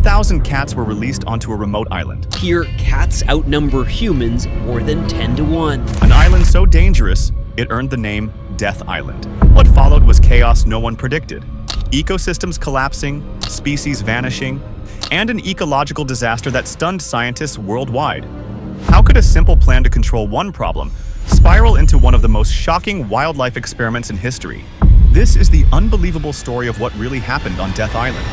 1,000 cats were released onto a remote island. Here, cats outnumber humans more than 10 to 1. An island so dangerous, it earned the name Death Island. What followed was chaos no one predicted. Ecosystems collapsing, species vanishing, and an ecological disaster that stunned scientists worldwide. How could a simple plan to control one problem spiral into one of the most shocking wildlife experiments in history? This is the unbelievable story of what really happened on Death Island.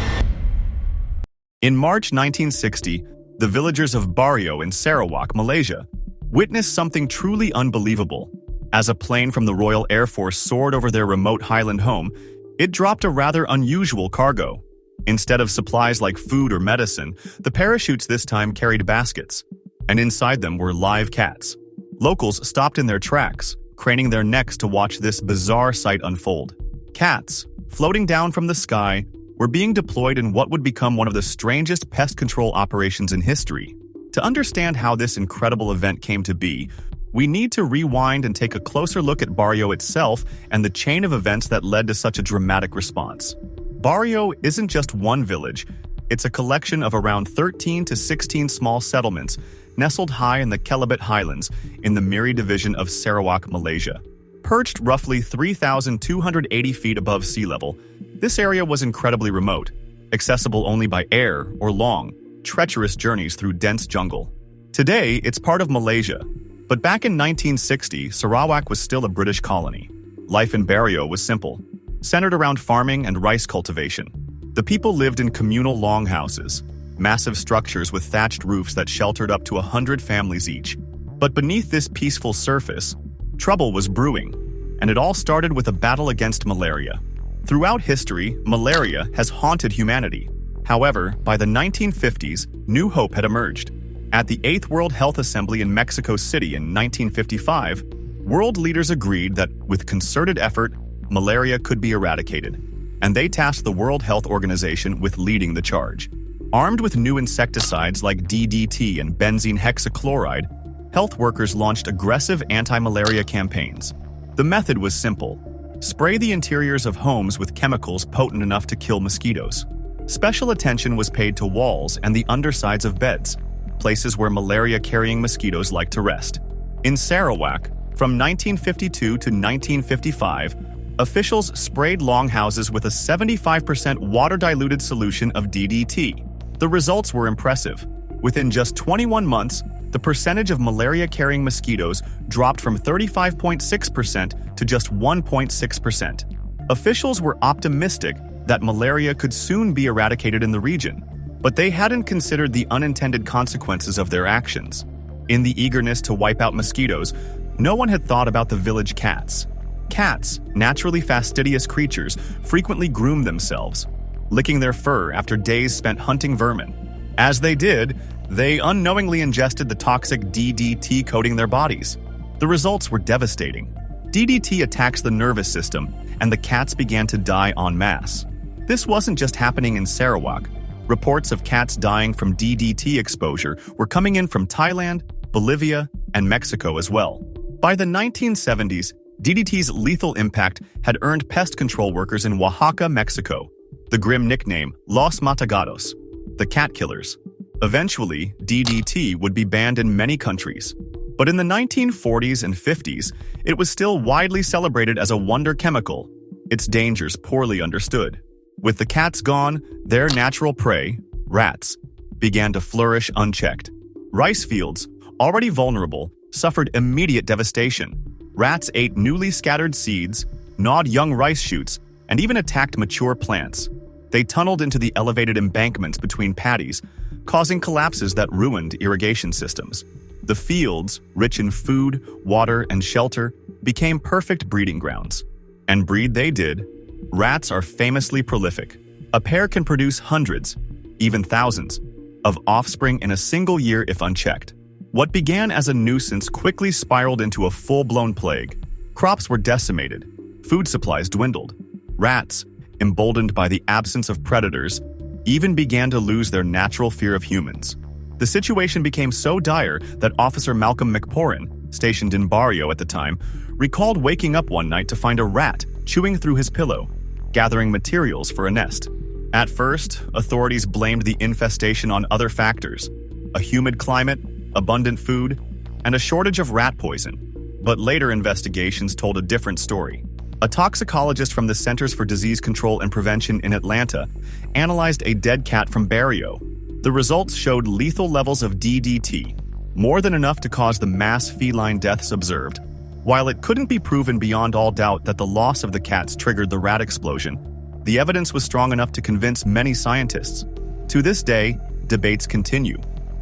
In March 1960, the villagers of Bario in Sarawak, Malaysia, witnessed something truly unbelievable. As a plane from the Royal Air Force soared over their remote highland home, it dropped a rather unusual cargo. Instead of supplies like food or medicine, the parachutes this time carried baskets, and inside them were live cats. Locals stopped in their tracks, craning their necks to watch this bizarre sight unfold. Cats, floating down from the sky, were being deployed in what would become one of the strangest pest control operations in history. To understand how this incredible event came to be, we need to rewind and take a closer look at Bario itself and the chain of events that led to such a dramatic response. Bario isn't just one village, it's a collection of around 13 to 16 small settlements nestled high in the Kelabit Highlands in the Miri division of Sarawak, Malaysia. Perched roughly 3,280 feet above sea level, this area was incredibly remote, accessible only by air or long, treacherous journeys through dense jungle. Today, it's part of Malaysia. But back in 1960, Sarawak was still a British colony. Life in Bario was simple, centered around farming and rice cultivation. The people lived in communal longhouses, massive structures with thatched roofs that sheltered up to 100 families each. But beneath this peaceful surface, trouble was brewing, and it all started with a battle against malaria. Throughout history, malaria has haunted humanity. However, by the 1950s, new hope had emerged. At the 8th World Health Assembly in Mexico City in 1955, world leaders agreed that with concerted effort, malaria could be eradicated, and they tasked the World Health Organization with leading the charge. Armed with new insecticides like DDT and benzene hexachloride, health workers launched aggressive anti-malaria campaigns. The method was simple: spray the interiors of homes with chemicals potent enough to kill mosquitoes. Special attention was paid to walls and the undersides of beds, places where malaria-carrying mosquitoes like to rest. In Sarawak, from 1952 to 1955, officials sprayed longhouses with a 75% water-diluted solution of DDT. The results were impressive. Within just 21 months, the percentage of malaria-carrying mosquitoes dropped from 35.6% to just 1.6%. Officials were optimistic that malaria could soon be eradicated in the region, but they hadn't considered the unintended consequences of their actions. In the eagerness to wipe out mosquitoes, no one had thought about the village cats. Cats, naturally fastidious creatures, frequently groomed themselves, licking their fur after days spent hunting vermin. As they did, they unknowingly ingested the toxic DDT coating their bodies. The results were devastating. DDT attacks the nervous system, and the cats began to die en masse. This wasn't just happening in Sarawak. Reports of cats dying from DDT exposure were coming in from Thailand, Bolivia, and Mexico as well. By the 1970s, DDT's lethal impact had earned pest control workers in Oaxaca, Mexico, the grim nickname Los Matagatos, the cat killers. Eventually, DDT would be banned in many countries. But in the 1940s and 50s, it was still widely celebrated as a wonder chemical, its dangers poorly understood. With the cats gone, their natural prey, rats, began to flourish unchecked. Rice fields, already vulnerable, suffered immediate devastation. Rats ate newly scattered seeds, gnawed young rice shoots, and even attacked mature plants. They tunneled into the elevated embankments between paddies, causing collapses that ruined irrigation systems. The fields, rich in food, water, and shelter, became perfect breeding grounds. And breed they did. Rats are famously prolific. A pair can produce hundreds, even thousands, of offspring in a single year if unchecked. What began as a nuisance quickly spiraled into a full-blown plague. Crops were decimated. Food supplies dwindled. Rats, emboldened by the absence of predators, even began to lose their natural fear of humans. The situation became so dire that Officer Malcolm McPoran, stationed in Bario at the time, recalled waking up one night to find a rat chewing through his pillow, gathering materials for a nest. At first, authorities blamed the infestation on other factors: a humid climate, abundant food, and a shortage of rat poison. But later investigations told a different story. A toxicologist from the Centers for Disease Control and Prevention in Atlanta analyzed a dead cat from Bario. The results showed lethal levels of DDT, more than enough to cause the mass feline deaths observed. While it couldn't be proven beyond all doubt that the loss of the cats triggered the rat explosion, the evidence was strong enough to convince many scientists. To this day, debates continue,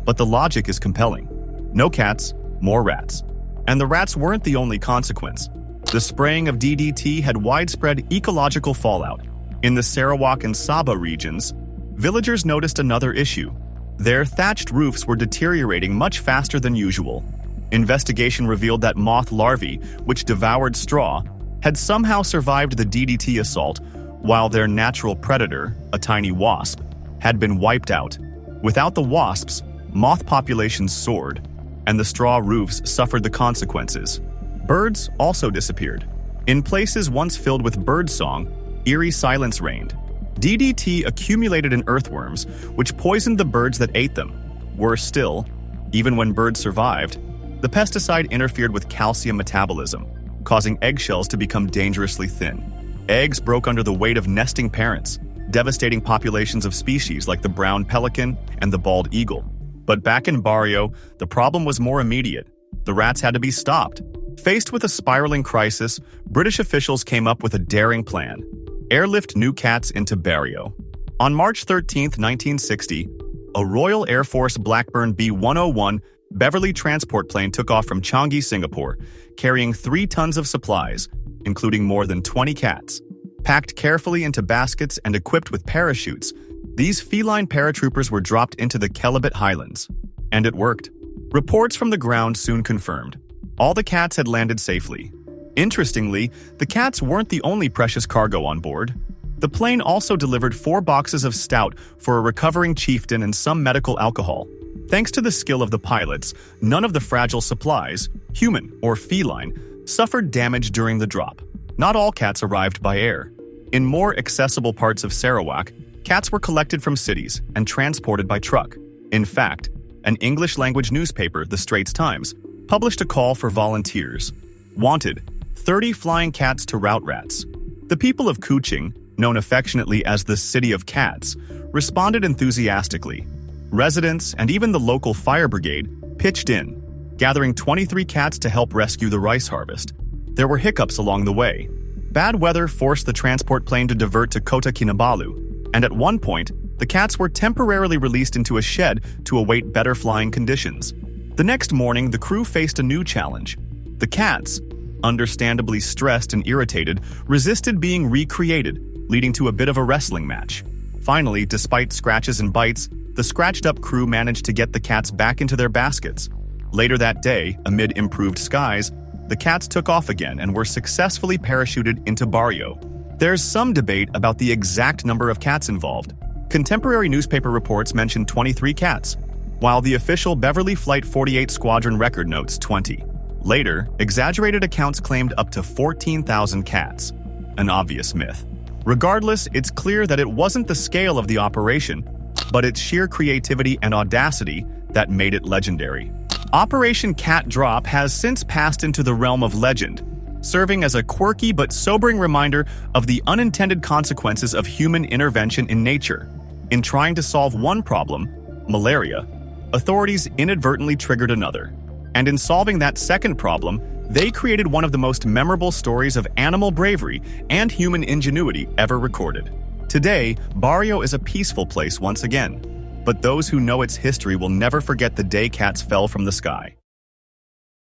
but the logic is compelling. No cats, more rats. And the rats weren't the only consequence. The spraying of DDT had widespread ecological fallout. In the Sarawak and Sabah regions, villagers noticed another issue. Their thatched roofs were deteriorating much faster than usual. Investigation revealed that moth larvae, which devoured straw, had somehow survived the DDT assault, while their natural predator, a tiny wasp, had been wiped out. Without the wasps, moth populations soared, and the straw roofs suffered the consequences. Birds also disappeared. In places once filled with birdsong, eerie silence reigned. DDT accumulated in earthworms, which poisoned the birds that ate them. Worse still, even when birds survived, the pesticide interfered with calcium metabolism, causing eggshells to become dangerously thin. Eggs broke under the weight of nesting parents, devastating populations of species like the brown pelican and the bald eagle. But back in Bario, the problem was more immediate. The rats had to be stopped. Faced with a spiraling crisis, British officials came up with a daring plan: airlift new cats into Bario. On March 13, 1960, a Royal Air Force Blackburn B-101 Beverly transport plane took off from Changi, Singapore, carrying 3 tons of supplies, including more than 20 cats. Packed carefully into baskets and equipped with parachutes, these feline paratroopers were dropped into the Kelabit highlands. And it worked. Reports from the ground soon confirmed. All the cats had landed safely. Interestingly, the cats weren't the only precious cargo on board. The plane also delivered 4 boxes of stout for a recovering chieftain and some medical alcohol. Thanks to the skill of the pilots, none of the fragile supplies, human or feline, suffered damage during the drop. Not all cats arrived by air. In more accessible parts of Sarawak, cats were collected from cities and transported by truck. In fact, an English-language newspaper, the Straits Times, published a call for volunteers. Wanted, 30 flying cats to rout rats. The people of Kuching, known affectionately as the City of Cats, responded enthusiastically. Residents and even the local fire brigade pitched in, gathering 23 cats to help rescue the rice harvest. There were hiccups along the way. Bad weather forced the transport plane to divert to Kota Kinabalu, and at one point, the cats were temporarily released into a shed to await better flying conditions. The next morning, the crew faced a new challenge. The cats, understandably stressed and irritated, resisted being recreated, leading to a bit of a wrestling match. Finally, despite scratches and bites, the scratched-up crew managed to get the cats back into their baskets. Later that day, amid improved skies, the cats took off again and were successfully parachuted into Bario. There's some debate about the exact number of cats involved. Contemporary newspaper reports mention 23 cats, while the official Beverly Flight 48 Squadron record notes 20. Later, exaggerated accounts claimed up to 14,000 cats. An obvious myth. Regardless, it's clear that it wasn't the scale of the operation, but its sheer creativity and audacity that made it legendary. Operation Cat Drop has since passed into the realm of legend, serving as a quirky but sobering reminder of the unintended consequences of human intervention in nature. In trying to solve one problem, malaria, authorities inadvertently triggered another. And in solving that second problem, they created one of the most memorable stories of animal bravery and human ingenuity ever recorded. Today, Bario is a peaceful place once again, but those who know its history will never forget the day cats fell from the sky.